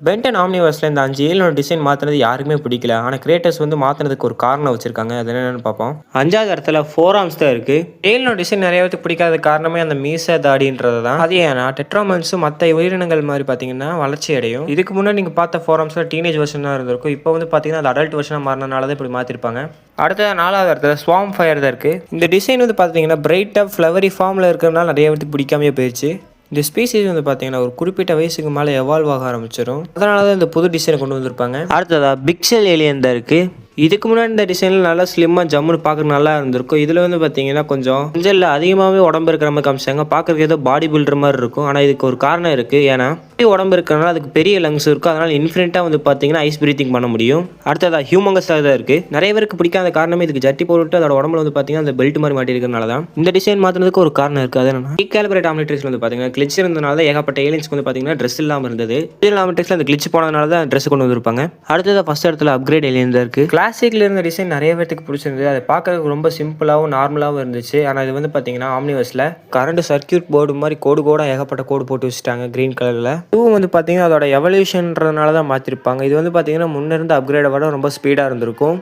Ben 10 ஆம்னிவர்ஸில் இந்த 5 ஏலியனோட design மாற்றினது யாருக்குமே பிடிக்கல. ஆனால் கிரியேட்டர்ஸ் வந்து மாற்றினதுக்கு ஒரு காரணம் வச்சிருக்காங்க. அது என்னென்னு பார்ப்போம். 5வது இடத்துல 4 ஆர்ம்ஸ் தான் இருக்குது. ஏலியனோட டிசைன் நிறைய பேருக்கு பிடிக்காத காரணமே அந்த மீசை தாடின்றது தான். அது ஏன்னா டெட்ராமன்ஸும் மற்ற உயிரினங்கள் மாதிரி பார்த்தீங்கன்னா வளர்ச்சி அடையும். இதுக்கு முன்னாடி நீங்கள் பார்த்த 4 ஆர்ம்ஸில் டீனேஜ் வெர்ஷனாக இருந்திருக்கும். இப்போ வந்து பார்த்தீங்கன்னா அது அடல்ட் வெர்ஷனாக மாறினால தான் இப்படி மாற்றிருப்பாங்க. அடுத்தது 4வது இடத்துல ஸ்வாம் ஃபயர் தான் இருக்குது. இந்த டிசைன் வந்து பார்த்தீங்கன்னா பிரைட்டாக ஃப்ளவரி ஃபார்மில் இருக்கிறதுனால நிறைய பேருக்கு பிடிக்காமே போயிடுச்சு. இந்த ஸ்பீசிஸ் வந்து பார்த்தீங்கன்னா ஒரு குறிப்பிட்ட வயசுக்கு மேலே எவால்வ் ஆக ஆரம்பிச்சிடும். அதனால தான் இந்த புது டிசைனை கொண்டு வந்திருப்பாங்க. அடுத்ததாக பிக்சல் ஏலியன் தான் இருக்குது. இதுக்கு முன்னாடி இந்த டிசைனில் நல்லா ஸ்லிம்மாக ஜம்முன்னு பார்க்குறது நல்லா இருந்திருக்கும். இதில் வந்து பார்த்தீங்கன்னா கொஞ்சம் மஞ்சளில் அதிகமாகவே உடம்பு இருக்கிற மாதிரி காமிச்சாங்க. பார்க்குறதுக்கு ஏதோ பாடி பில்டர் மாதிரி இருக்கும். ஆனால் இதுக்கு ஒரு காரணம் இருக்குது. ஏன்னா உடம்பு இருக்கிறனால அதுக்கு பெரிய லங்ஸ் இருக்கும். அதனால் இன்ஃபினிட்டாக வந்து பார்த்தீங்கன்னா ஐஸ் பிரீத்திங் பண்ண முடியும். அடுத்ததாக ஹியூமங்கஸாக தான் இருக்குது. நிறைய பேருக்கு பிடிக்காத காரணமே இதுக்கு ஜட்டி போட்டு அதோட உடம்புல வந்து பார்த்தீங்கன்னா அந்த பெல்ட் மாதிரி மாட்டிருக்கிறனால தான் இந்த டிசைன் மாற்றினதுக்கு ஒரு காரணம் இருக்குது. அது என்னன்னா ரீகாலிபிரேட் ஆம்னிட்ரிக்ஸில் வந்து பார்த்தீங்கன்னா கிளிச் இருந்தனால தான் ஏகப்பட்ட ஏலியன்ஸ்க்கு வந்து பார்த்தீங்கன்னா ட்ரெஸ் இல்லாமல் இருந்தது. ஆம்னிட்ரிக்ஸில் அந்த கிளிச் போனதுனால தான் ட்ரெஸ் கொண்டு வந்திருப்பாங்க. அடுத்ததாக ஃபர்ஸ்ட் இடத்துல அப்கிரேட் ஏலியன் தான் இருக்குது. கிளாசிக்கில் இருந்த டிசைன் நிறைய பேருக்கு பிடிச்சிருந்தது. அதை பார்க்கறதுக்கு ரொம்ப சிம்பிளாகவும் நார்மலாகவும் இருந்துச்சு. ஆனால் இது வந்து பார்த்தீங்கன்னா ஆம்னிவர்ஸில் கரண்ட் சர்க்கியூட் போர்டு மாதிரி கோடு ஏகப்பட்ட கோடு போட்டு வச்சுட்டாங்க க்ரீன் கலரில். இதுவும் வந்து பார்த்தீங்கன்னா அதோட எவல்யூஷன்றதுனால தான் மாற்றிருப்பாங்க. இது வந்து பார்த்தீங்கன்னா முன்னிருந்த அப்கிரேடை விட ரொம்ப ஸ்பீடாக இருந்திருக்கும்.